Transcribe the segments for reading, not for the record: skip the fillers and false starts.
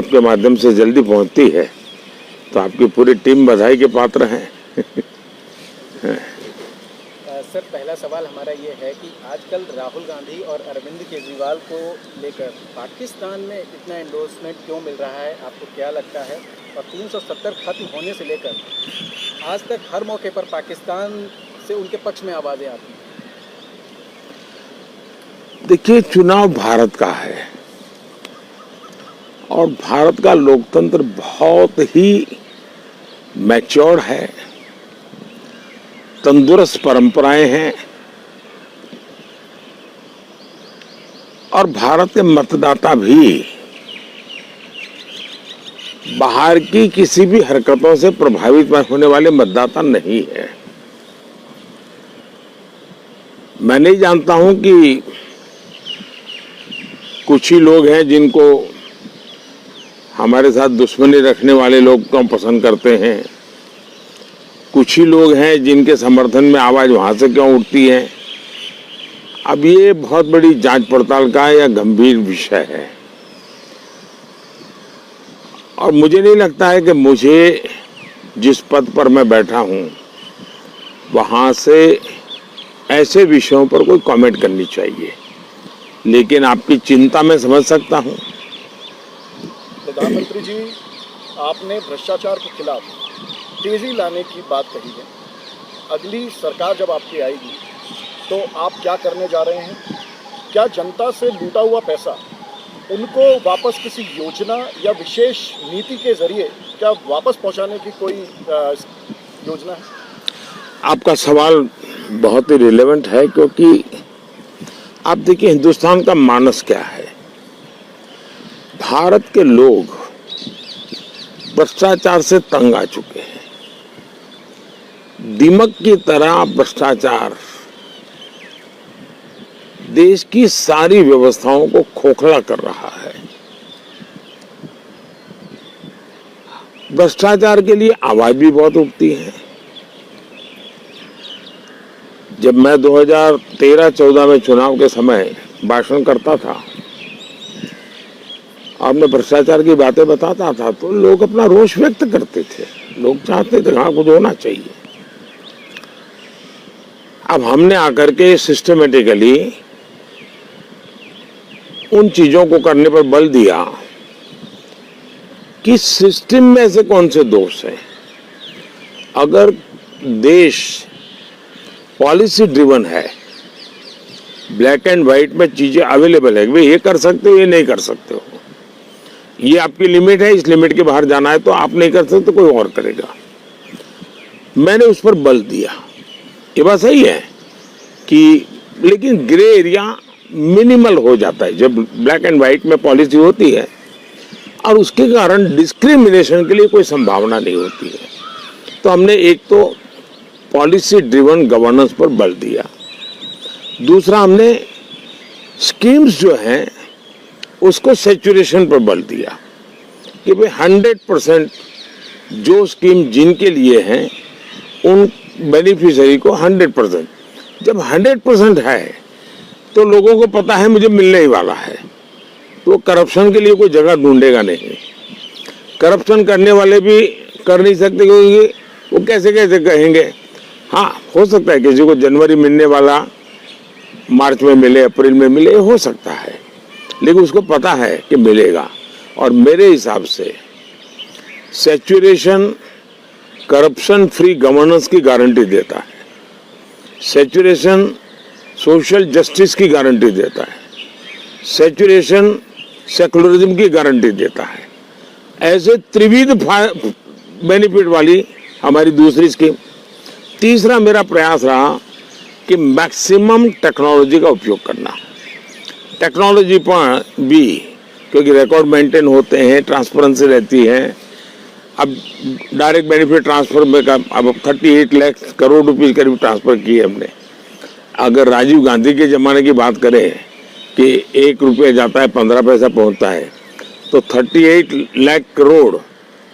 आपके माध्यम से जल्दी पहुंचती है तो आपकी पूरी टीम बधाई के पात्र हैं। सर, पहला सवाल हमारा ये है कि आजकल राहुल गांधी और अरविंद केजरीवाल को लेकर पाकिस्तान में इतना एंडोर्समेंट क्यों मिल रहा है, आपको क्या लगता है? और 370 खत्म होने से लेकर आज तक हर मौके पर पाकिस्तान से उनके पक्ष में आवाज़ें आती हैं। देखिए, चुनाव भारत का है और भारत का लोकतंत्र बहुत ही मैच्योर है, तंदुरुस्त परंपराएं हैं और भारत के मतदाता भी बाहर की किसी भी हरकतों से प्रभावित होने वाले मतदाता नहीं है। मैं नहीं जानता हूं कि कुछ ही लोग हैं जिनको हमारे साथ दुश्मनी रखने वाले लोग कम पसंद करते हैं, कुछ ही लोग हैं जिनके समर्थन में आवाज वहां से क्यों उठती है। अब ये बहुत बड़ी जांच पड़ताल का या गंभीर विषय है और मुझे नहीं लगता है कि मुझे जिस पद पर मैं बैठा हूं वहां से ऐसे विषयों पर कोई कमेंट करनी चाहिए, लेकिन आपकी चिंता मैं समझ सकता हूं। प्रधानमंत्री जी, आपने भ्रष्टाचार के खिलाफ तेजी लाने की बात कही है। अगली सरकार जब आपकी आएगी तो आप क्या करने जा रहे हैं? क्या जनता से लूटा हुआ पैसा उनको वापस किसी योजना या विशेष नीति के जरिए क्या वापस पहुंचाने की कोई योजना है? आपका सवाल बहुत ही रिलेवेंट है, क्योंकि आप देखिए हिंदुस्तान का मानस क्या है। भारत के लोग भ्रष्टाचार से तंग आ चुके हैं। दीमक की तरह भ्रष्टाचार देश की सारी व्यवस्थाओं को खोखला कर रहा है। भ्रष्टाचार के लिए आवाज भी बहुत उठती है। जब मैं 2013-14 में चुनाव के समय भाषण करता था और मैं भ्रष्टाचार की बातें बताता था तो लोग अपना रोष व्यक्त करते थे, लोग चाहते थे हाँ कुछ होना चाहिए। अब हमने आकर के सिस्टमेटिकली उन चीजों को करने पर बल दिया कि सिस्टम में ऐसे कौन से दोष हैं। अगर देश पॉलिसी ड्रिवन है, ब्लैक एंड व्हाइट में चीजें अवेलेबल है, भाई ये कर सकते हो ये नहीं कर सकते हो, ये आपकी लिमिट है, इस लिमिट के बाहर जाना है तो आप नहीं कर सकते, कोई और करेगा। मैंने उस पर बल दिया। ये बात सही है कि लेकिन ग्रे एरिया मिनिमल हो जाता है जब ब्लैक एंड व्हाइट में पॉलिसी होती है और उसके कारण डिस्क्रिमिनेशन के लिए कोई संभावना नहीं होती है। तो हमने एक तो पॉलिसी ड्रिवन गवर्नेंस पर बल दिया, दूसरा हमने स्कीम्स जो हैं उसको सैचुरेशन पर बल दिया कि भाई 100% जो स्कीम जिनके लिए हैं उन बेनिफिशियरी को 100%, जब 100% है तो लोगों को पता है मुझे मिलने ही वाला है, तो करप्शन के लिए कोई जगह ढूंढेगा नहीं। करप्शन करने वाले भी कर नहीं सकते क्योंकि वो कैसे कैसे कहेंगे। हाँ, हो सकता है किसी को जनवरी मिलने वाला मार्च में मिले, अप्रैल में मिले, हो सकता है, लेकिन उसको पता है कि मिलेगा। और मेरे हिसाब से सैचुरेशन करप्शन फ्री गवर्नेंस की गारंटी देता है, सैचुरेशन सोशल जस्टिस की गारंटी देता है, सैचुरेशन सेकुलरिज्म की गारंटी देता है। ऐसे त्रिविध बेनिफिट वाली हमारी दूसरी स्कीम। तीसरा मेरा प्रयास रहा कि मैक्सिमम टेक्नोलॉजी का उपयोग करना। टेक्नोलॉजी पर भी, क्योंकि रिकॉर्ड मेंटेन होते हैं, ट्रांसपेरेंसी रहती है। अब डायरेक्ट बेनिफिट ट्रांसफर में अब 38 लाख करोड़ रुपए करीब ट्रांसफर किए हमने। अगर राजीव गांधी के ज़माने की बात करें कि 1 रुपया जाता है 15 पैसा पहुंचता है, तो 38 लाख करोड़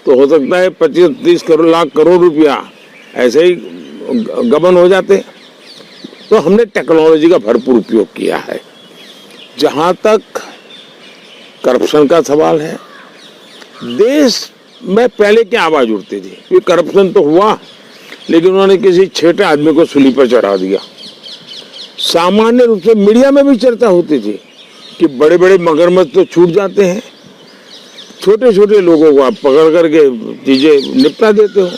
तो हो सकता है 25-30 लाख करोड़ रुपया ऐसे ही गबन हो जाते। तो हमने टेक्नोलॉजी का भरपूर उपयोग किया है। जहां तक करप्शन का सवाल है, देश में पहले क्या आवाज उठती थी कि करप्शन तो हुआ, लेकिन उन्होंने किसी छेटे आदमी को सूली पर चढ़ा दिया। सामान्य रूप से मीडिया में भी चर्चा होती थी कि बड़े बड़े मगरमच्छ तो छूट जाते हैं, छोटे छोटे लोगों को आप पकड़ करके चीजें निपटा देते हो।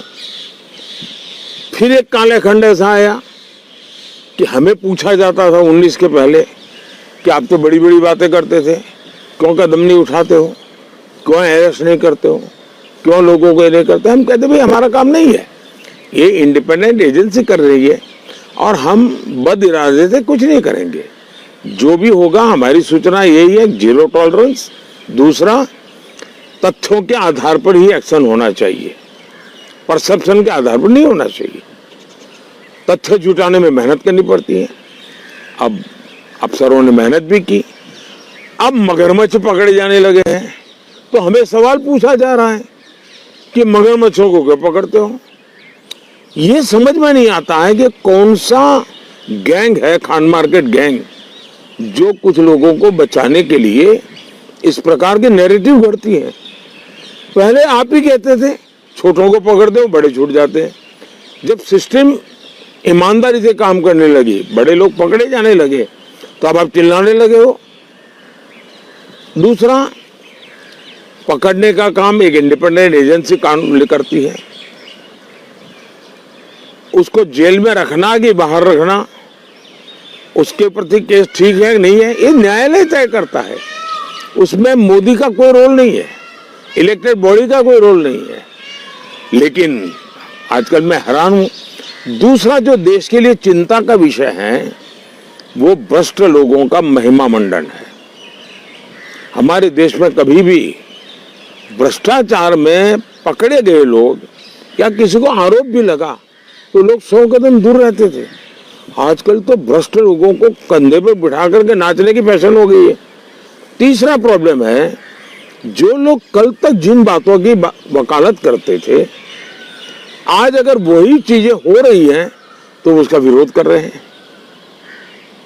फिर एक काले खंड ऐसा आया कि हमें पूछा जाता था 19 के पहले कि आप तो बड़ी बड़ी बातें करते थे, क्यों कदम नहीं उठाते हो, क्यों अरेस्ट नहीं करते हो, क्यों लोगों को ये नहीं करते। हम कहते भाई हमारा काम नहीं है, ये इंडिपेंडेंट एजेंसी कर रही है और हम बद इरादे से कुछ नहीं करेंगे। जो भी होगा हमारी सूचना यही है, जीरो टॉलरेंस। दूसरा, तथ्यों के आधार पर ही एक्शन होना चाहिए, परसेप्शन के आधार पर नहीं होना चाहिए। तथ्य जुटाने में मेहनत करनी पड़ती है। अब अफसरों ने मेहनत भी की, अब मगरमच्छ पकड़े जाने लगे हैं तो हमें सवाल पूछा जा रहा है कि मगरमच्छों को क्यों पकड़ते हो। ये समझ में नहीं आता है कि कौन सा गैंग है, खान मार्केट गैंग, जो कुछ लोगों को बचाने के लिए इस प्रकार के नैरेटिव गढ़ती है। पहले आप ही कहते थे छोटों को पकड़ दो, बड़े छूट जाते हैं। जब सिस्टम ईमानदारी से काम करने लगी, बड़े लोग पकड़े जाने लगे, तो अब आप चिल्लाने लगे हो। दूसरा, पकड़ने का काम एक इंडिपेंडेंट एजेंसी कानून करती है, उसको जेल में रखना कि बाहर रखना, उसके प्रति केस ठीक है कि नहीं है, ये न्यायालय तय करता है। उसमें मोदी का कोई रोल नहीं है, इलेक्टेड बॉडी का कोई रोल नहीं है। लेकिन आजकल मैं हैरान हूं। दूसरा जो देश के लिए चिंता का विषय है वो भ्रष्ट लोगों का महिमा मंडन है। हमारे देश में कभी भी भ्रष्टाचार में पकड़े गए लोग या किसी को आरोप भी लगा तो लोग 100 कदम दूर रहते थे। आजकल तो भ्रष्ट लोगों को कंधे पर बिठा करके नाचने की फैशन हो गई है। तीसरा प्रॉब्लम है, जो लोग कल तक जिन बातों की वकालत करते थे, आज अगर वही चीजें हो रही हैं तो उसका विरोध कर रहे हैं।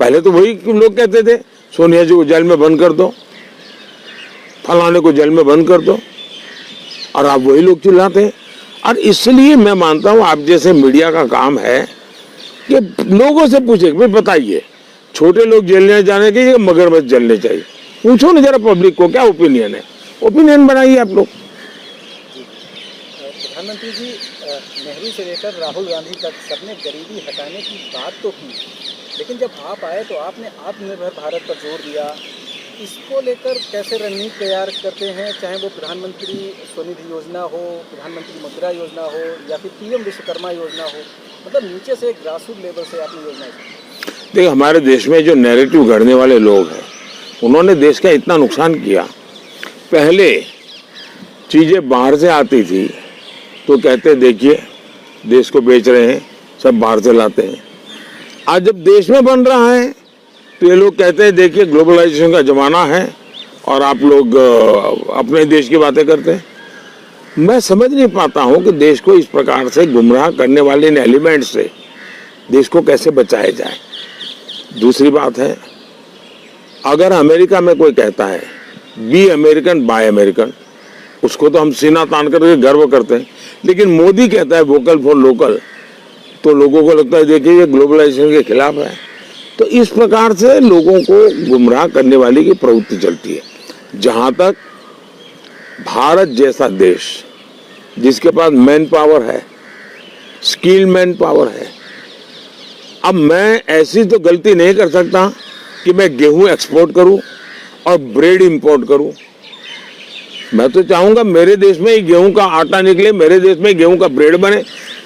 पहले तो वही लोग कहते थे सोनिया जी को जेल में बंद कर दो, फलाने को जेल में बंद कर दो, और आप वही लोग चिल्लाते हैं। और इसलिए मैं मानता हूं आप जैसे मीडिया का काम है कि लोगों से पूछे भाई बताइए, छोटे लोग जेल में जाने के लिए मगरमच्छ जलने चाहिए। पूछो ना जरा पब्लिक को क्या ओपिनियन है, ओपिनियन बनाइए आप लोग। प्रधानमंत्री जी, नेहरू से लेकर राहुल गांधी तक सबने गरीबी हटाने की बात तो की, लेकिन जब आप आए तो आपने आत्मनिर्भर भारत पर जोर दिया। इसको लेकर कैसे रणनीति तैयार करते हैं, चाहे वो प्रधानमंत्री स्वनिधि योजना हो, प्रधानमंत्री मुद्रा योजना हो या फिर पीएम विश्वकर्मा योजना हो, मतलब नीचे से ग्रासरूट लेवल से आपने योजना। देखिए, हमारे देश में जो नैरेटिव गढ़ने वाले लोग हैं उन्होंने देश का इतना नुकसान किया। पहले चीजें बाहर से आती थी तो कहते देखिए देश को बेच रहे हैं, सब बाहर से लाते हैं। आज जब देश में बन रहा है तो ये लोग कहते हैं देखिए ग्लोबलाइजेशन का जमाना है और आप लोग अपने देश की बातें करते हैं। मैं समझ नहीं पाता हूं कि देश को इस प्रकार से गुमराह करने वाले इन एलिमेंट से देश को कैसे बचाया जाए। दूसरी बात है, अगर अमेरिका में कोई कहता है बी अमेरिकन बाय अमेरिकन, उसको तो हम सीना तान करके गर्व करते हैं, लेकिन मोदी कहता है वोकल फॉर लोकल, तो लोगों को लगता है देखिए ये ग्लोबलाइजेशन के खिलाफ है। तो इस प्रकार से लोगों को गुमराह करने वाली की प्रवृत्ति चलती है। जहां तक भारत जैसा देश जिसके पास मैन पावर है, स्किल मैन पावर है, अब मैं ऐसी तो गलती नहीं कर सकता कि मैं गेहूं एक्सपोर्ट करूं और ब्रेड इंपोर्ट करूं। मैं तो चाहूंगा मेरे देश में ही गेहूं का आटा निकले, मेरे देश में गेहूं का ब्रेड बने,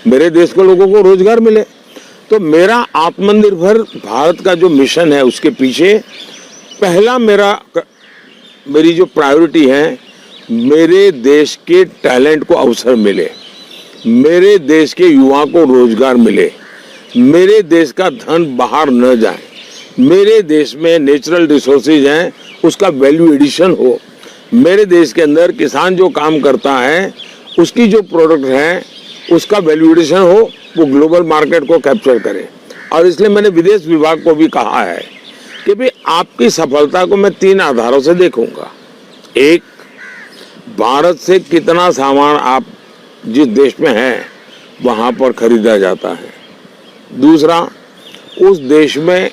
मेरे देश के लोगों को रोजगार मिले। तो मेरा आत्मनिर्भर भारत का जो मिशन है उसके पीछे पहला मेरी जो प्रायोरिटी है, मेरे देश के टैलेंट को अवसर मिले, मेरे देश के युवा को रोजगार मिले, मेरे देश का धन बाहर न जाए, मेरे देश में नेचुरल रिसोर्सेज हैं उसका वैल्यू एडिशन हो, मेरे देश के अंदर किसान जो काम करता है उसकी जो प्रोडक्ट है उसका वैल्यू एडिशन हो, वो ग्लोबल मार्केट को कैप्चर करे। और इसलिए मैंने विदेश विभाग को भी कहा है कि भाई आपकी सफलता को मैं 3 आधारों से देखूंगा। एक, भारत से कितना सामान आप जिस देश में हैं वहाँ पर खरीदा जाता है। दूसरा, उस देश में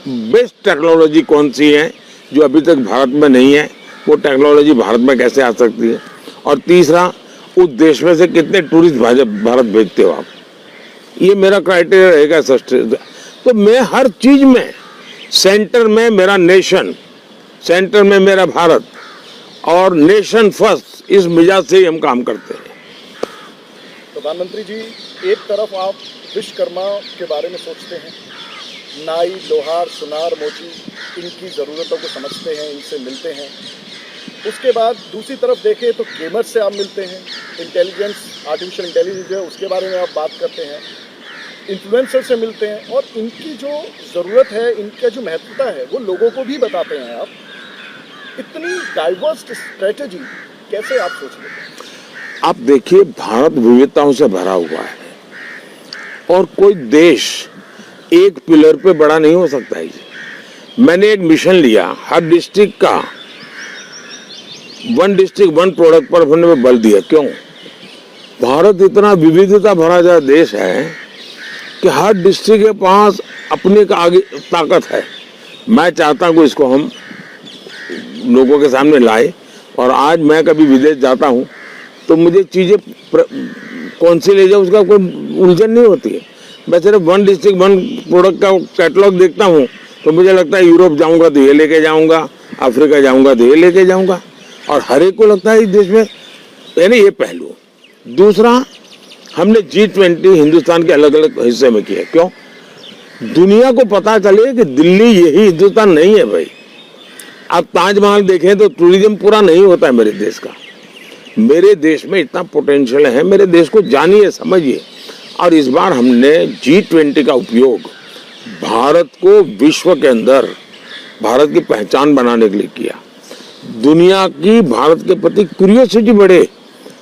बेस्ट टेक्नोलॉजी कौन सी है जो अभी तक भारत में नहीं है, वो टेक्नोलॉजी भारत में कैसे आ सकती है। और तीसरा, उस देश में से कितने टूरिस्ट भारत भेजते हो आप। ये मेरा क्राइटेरिया रहेगा सस्टेन। तो मैं हर चीज में सेंटर में मेरा नेशन, सेंटर में मेरा भारत और नेशन फर्स्ट, इस मिजाज से ही हम काम करते हैं। प्रधानमंत्री जी, एक तरफ आप विश्वकर्मा के बारे में सोचते हैं, नाई, लोहार, सुनार, मोची, इनकी ज़रूरतों को समझते हैं, इनसे मिलते हैं। उसके बाद दूसरी तरफ देखें तो गेमर्स से आप मिलते हैं, इंटेलिजेंस, आर्टिफिशियल इंटेलिजेंस है उसके बारे में आप बात करते हैं, इन्फ्लुएंसर से मिलते हैं और इनकी जो ज़रूरत है, इनका जो महत्वता है वो लोगों को भी बताते हैं आप। इतनी डाइवर्स स्ट्रेटेजी कैसे आप सोच लेते हैं? आप देखिए, भारत विविधताओं से भरा हुआ है और कोई देश एक पिलर पे बड़ा नहीं हो सकता है। मैंने एक मिशन लिया, हर डिस्ट्रिक्ट का वन डिस्ट्रिक्ट वन प्रोडक्ट पर हमने बल दिया। क्यों? भारत इतना विविधता भरा जा देश है कि हर डिस्ट्रिक्ट के पास अपने का आगे ताकत है। मैं चाहता हूँ इसको हम लोगों के सामने लाए। और आज मैं कभी विदेश जाता हूँ तो मुझे चीज़ें कौन सी ले जाऊँ उसका कोई उलझन नहीं होती है। मैं सिर्फ वन डिस्ट्रिक्ट वन प्रोडक्ट का कैटलॉग देखता हूँ तो मुझे लगता है यूरोप जाऊँगा तो ये लेके जाऊँगा, अफ्रीका जाऊँगा तो ये लेके जाऊँगा। और हर एक को लगता है इस देश में, यानी ये पहलू। दूसरा, हमने G20 हिंदुस्तान के अलग अलग हिस्से में किया। क्यों? दुनिया को पता चले कि दिल्ली यही हिंदुस्तान नहीं है भाई। आप ताजमहल देखें तो टूरिज्म पूरा नहीं होता है मेरे देश का। मेरे देश में इतना पोटेंशियल है, मेरे देश को जानिए, समझिए। और इस बार हमने G20 का उपयोग भारत को विश्व के अंदर भारत की पहचान बनाने के लिए किया। दुनिया की भारत के प्रति क्यूरियोसिटी बढ़े,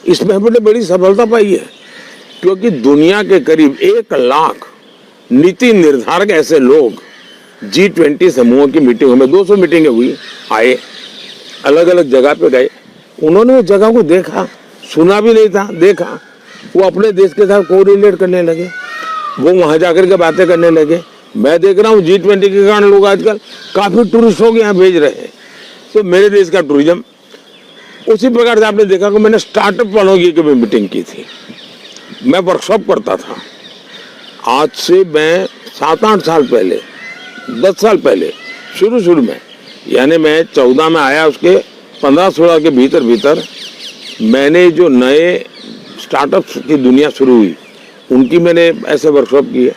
इसमें हमने बड़ी सफलता पाई है। क्योंकि दुनिया के करीब 1 लाख नीति निर्धारक ऐसे लोग G20 समूहों की मीटिंगों में, 200 मीटिंगें हुई, आए, अलग अलग जगह पे गए। उन्होंने उस जगह को देखा, सुना भी नहीं था, देखा। वो अपने देश के साथ कोरिलेट करने लगे, वो वहां जाकर के बातें करने लगे। मैं देख रहा हूँ G20 के कारण लोग आजकल काफी टूरिस्टों को यहाँ भेज रहे हैं। तो मेरे देश का टूरिज्म उसी प्रकार से आपने देखा कि मैंने स्टार्टअप वालों की मीटिंग की थी, मैं वर्कशॉप करता था। आज से मैं 7-8 साल पहले, 10 साल पहले शुरू में, यानी मैं 14 में आया, उसके 15-16 के भीतर मैंने जो नए स्टार्टअप्स की दुनिया शुरू हुई उनकी मैंने ऐसे वर्कशॉप किए।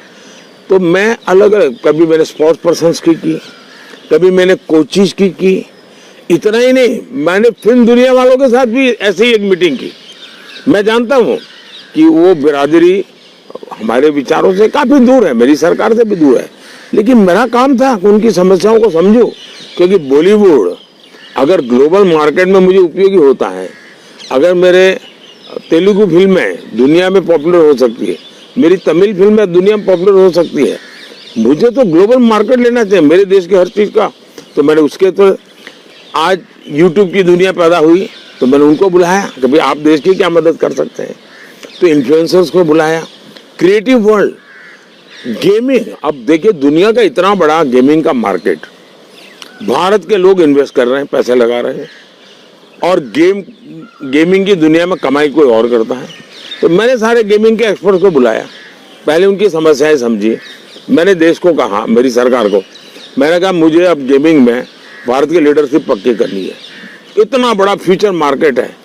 तो मैं अलग अलग, कभी मैंने स्पोर्ट्स पर्सन्स की, कभी मैंने कोचिज की। इतना ही नहीं, मैंने फिल्म दुनिया वालों के साथ भी ऐसे ही एक मीटिंग की। मैं जानता हूँ कि वो बिरादरी हमारे विचारों से काफ़ी दूर है, मेरी सरकार से भी दूर है, लेकिन मेरा काम था कि उनकी समस्याओं को समझूं। क्योंकि बॉलीवुड अगर ग्लोबल मार्केट में मुझे उपयोगी होता है, अगर मेरे तेलुगु फिल्में दुनिया में पॉपुलर हो सकती है, मेरी तमिल फिल्में दुनिया में पॉपुलर हो सकती है, मुझे तो ग्लोबल मार्केट लेना चाहिए मेरे देश की हर चीज़ का। तो मैंने उसके, तो आज यूट्यूब की दुनिया पैदा हुई तो मैंने उनको बुलाया कि भाई आप देश की क्या मदद कर सकते हैं। तो इन्फ्लुएंसर्स को बुलाया, क्रिएटिव वर्ल्ड, गेमिंग। अब देखिए, दुनिया का इतना बड़ा गेमिंग का मार्केट, भारत के लोग इन्वेस्ट कर रहे हैं, पैसे लगा रहे हैं, और गेमिंग की दुनिया में कमाई कोई और करता है। तो मैंने सारे गेमिंग के एक्सपर्ट्स को बुलाया, पहले उनकी समस्याएं समझी। मैंने देश को कहा, मेरी सरकार को, मैंने कहा मुझे अब गेमिंग में भारत की लीडरशिप पक्की करनी है। इतना बड़ा फ्यूचर मार्केट है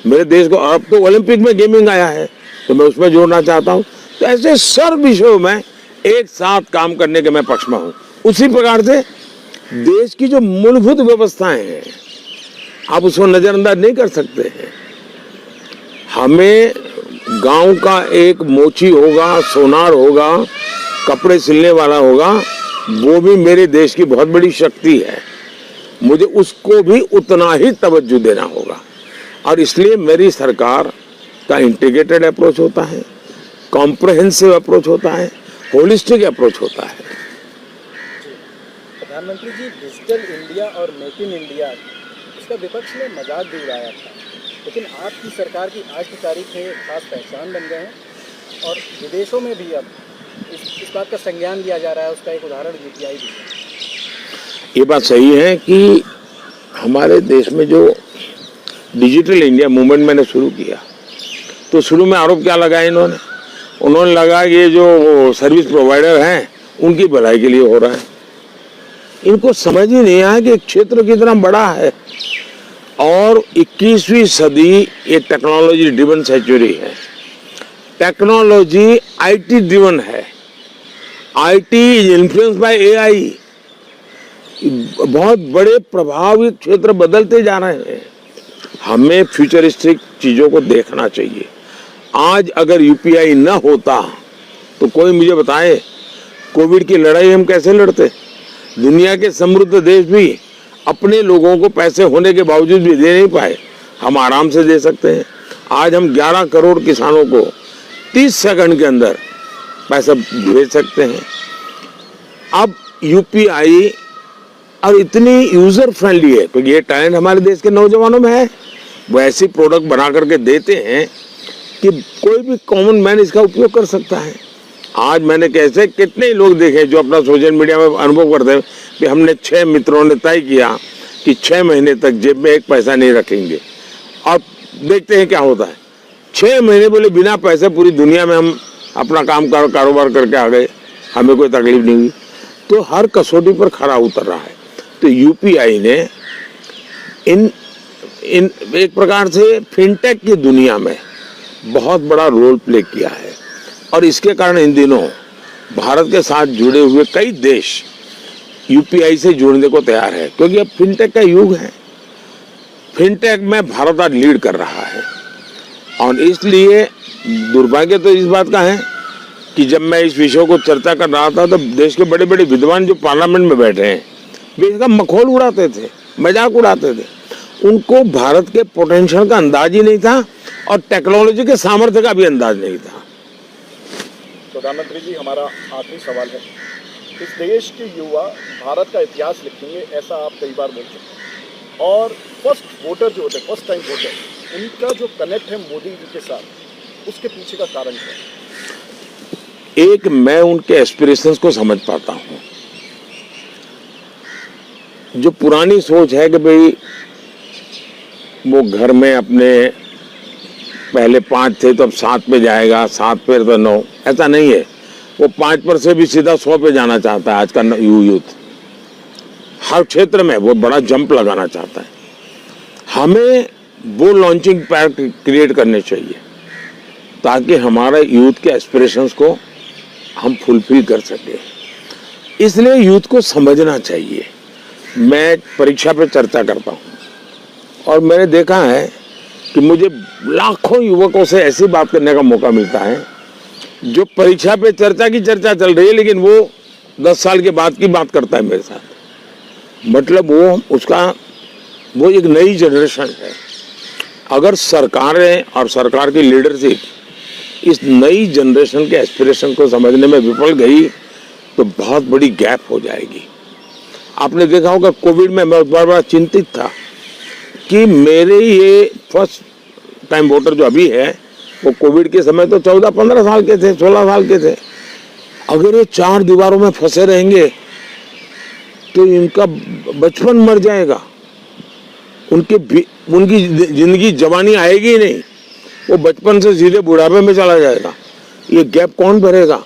मेरे देश को। अब तो ओलंपिक में गेमिंग आया है तो मैं उसमें जोड़ना चाहता हूँ। तो ऐसे सर्व विषयों में एक साथ काम करने के मैं पक्ष में हूँ। उसी प्रकार से देश की जो मूलभूत व्यवस्थाएं हैं आप उसको नजरअंदाज नहीं कर सकते हैं। हमें गांव का एक मोची होगा, सोनार होगा, कपड़े सिलने वाला होगा, वो भी मेरे देश की बहुत बड़ी शक्ति है। मुझे उसको भी उतना ही तवज्जो देना होगा। और इसलिए मेरी सरकार का इंटीग्रेटेड अप्रोच होता है, कॉम्प्रहेंसिव अप्रोच होता है, होलिस्टिक अप्रोच होता है। प्रधानमंत्री जी, डिजिटल इंडिया और मेक इन इंडिया, इसका विपक्ष ने मजाक भी उड़ाया था। लेकिन आपकी सरकार की आज की तारीख में खास पहचान बन गए हैं और विदेशों में भी अब इस बात का संज्ञान लिया जा रहा है। उसका एक उदाहरण यूपीआई भी है। ये बात सही है कि हमारे देश में जो डिजिटल इंडिया मूवमेंट मैंने शुरू किया, तो शुरू में आरोप क्या लगाया उन्होंने लगा कि ये जो सर्विस प्रोवाइडर हैं उनकी भलाई के लिए हो रहा है। इनको समझ ही नहीं आया कि क्षेत्र कितना बड़ा है और 21वीं सदी ये टेक्नोलॉजी ड्रिवन सेंचुरी है। टेक्नोलॉजी आईटी ड्रिवन है। IT is influence by AI. बहुत बड़े प्रभावित क्षेत्र बदलते जा रहे हैं। हमें फ्यूचरिस्टिक चीजों को देखना चाहिए। आज अगर यूपीआई न होता तो कोई मुझे बताए कोविड की लड़ाई हम कैसे लड़ते। दुनिया के समृद्ध देश भी अपने लोगों को पैसे होने के बावजूद भी दे नहीं पाए। हम आराम से दे सकते हैं। आज हम 11 करोड़ किसानों को 30 सेकंड के अंदर पैसा भेज सकते हैं। अब यूपीआई और इतनी यूजर फ्रेंडली है क्योंकि ये टैलेंट हमारे देश के नौजवानों में है। वो ऐसी प्रोडक्ट बना करके देते हैं कि कोई भी कॉमन मैन इसका उपयोग कर सकता है। आज मैंने कैसे कितने लोग देखे जो अपना सोशल मीडिया में अनुभव करते हैं कि हमने 6 मित्रों ने तय किया कि 6 महीने तक जेब में एक पैसा नहीं रखेंगे और देखते हैं क्या होता है। 6 महीने बोले बिना पैसे पूरी दुनिया में हम अपना कारोबार करके आ गए, हमें कोई तकलीफ नहीं हुई। तो हर कसौटी पर खरा उतर रहा है। तो यूपीआई ने इन एक प्रकार से फिनटेक की दुनिया में बहुत बड़ा रोल प्ले किया है और इसके कारण इन दिनों भारत के साथ जुड़े हुए कई देश यूपीआई से जुड़ने को तैयार है क्योंकि अब फिनटेक का युग है। फिनटेक में भारत आज लीड कर रहा है और इसलिए दुर्भाग्य तो इस बात का है कि जब मैं इस विषय को चर्चा कर रहा था तो देश के बड़े बड़े विद्वान जो पार्लियामेंट में बैठे हैं वे इसका मखौल उड़ाते थे, मजाक उड़ाते थे। उनको भारत के पोटेंशियल का अंदाज ही नहीं था और टेक्नोलॉजी के सामर्थ्य का भी अंदाज नहीं था। प्रधानमंत्री जी, हमारा आखिरी सवाल है, इस देश के युवा भारत का इतिहास लिखेंगे ऐसा आप कई बार बोल चुके हैं और फर्स्ट वोटर जो होते हैं, फर्स्ट टाइम वोटर, उनका जो कनेक्ट है मोदी जी के साथ, उसके पीछे का कारण क्या है? एक, मैं उनके एस्पिरेशंस को समझ पाता हूँ। जो पुरानी सोच है कि भाई वो घर में अपने पहले 5 थे तो अब 7 पे जाएगा, 7 पे तो 9, ऐसा नहीं है। वो 5 पर से भी सीधा 100 पे जाना चाहता है। आज का यूथ हर क्षेत्र में वो बड़ा जंप लगाना चाहता है। हमें वो लॉन्चिंग पैड क्रिएट करने चाहिए ताकि हमारे यूथ के एस्पिरेशंस को हम फुलफिल कर सके। इसलिए यूथ को समझना चाहिए। मैं परीक्षा पे चर्चा करता हूँ और मैंने देखा है कि मुझे लाखों युवकों से ऐसी बात करने का मौका मिलता है जो परीक्षा पे चर्चा की चर्चा चल रही है लेकिन वो 10 साल के बाद की बात करता है मेरे साथ। मतलब वो एक नई जनरेशन है। अगर सरकारें और सरकार की लीडरशिप इस नई जनरेशन के एस्पिरेशन को समझने में विफल गई तो बहुत बड़ी गैप हो जाएगी। आपने देखा होगा कोविड में मैं बड़ा चिंतित था कि मेरे ये फर्स्ट टाइम वोटर जो अभी है वो कोविड के समय तो 14-15 साल के थे, 16 साल के थे। अगर ये 4 दीवारों में फंसे रहेंगे तो इनका बचपन मर जाएगा, उनकी जिंदगी जवानी आएगी ही नहीं, वो बचपन से सीधे बुढ़ापे में चला जाएगा। ये गैप कौन भरेगा?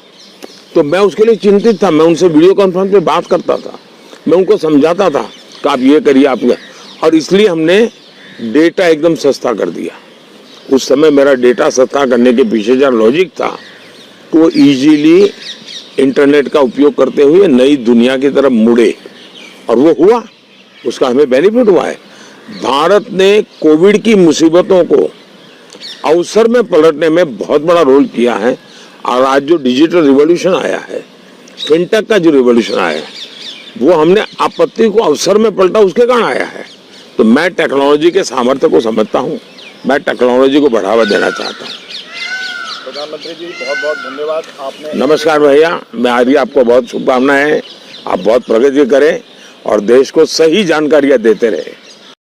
तो मैं उसके लिए चिंतित था। मैं उनसे वीडियो कॉन्फ्रेंस पे बात करता था, मैं उनको समझाता था कि आप ये करिए, आप ये। और इसलिए हमने डेटा एकदम सस्ता कर दिया। उस समय मेरा डेटा सस्ता करने के पीछे जो लॉजिक था कि वो इजीली इंटरनेट का उपयोग करते हुए नई दुनिया की तरफ मुड़े और वो हुआ, उसका हमें बेनिफिट हुआ है। भारत ने कोविड की मुसीबतों को अवसर में पलटने में बहुत बड़ा रोल किया है और आज जो डिजिटल रिवॉल्यूशन आया है, फिनटेक का जो रिवॉल्यूशन आया है, वो हमने आपत्ति को अवसर में पलटा, उसके कारण आया है। तो मैं टेक्नोलॉजी के सामर्थ्य को समझता हूँ, मैं टेक्नोलॉजी को बढ़ावा देना चाहता हूँ। प्रधानमंत्री जी, बहुत बहुत धन्यवाद। आपने नमस्कार भैया, मैं आज भी आपको बहुत शुभकामनाएं। आप बहुत प्रगति करें और देश को सही जानकारियां देते रहे।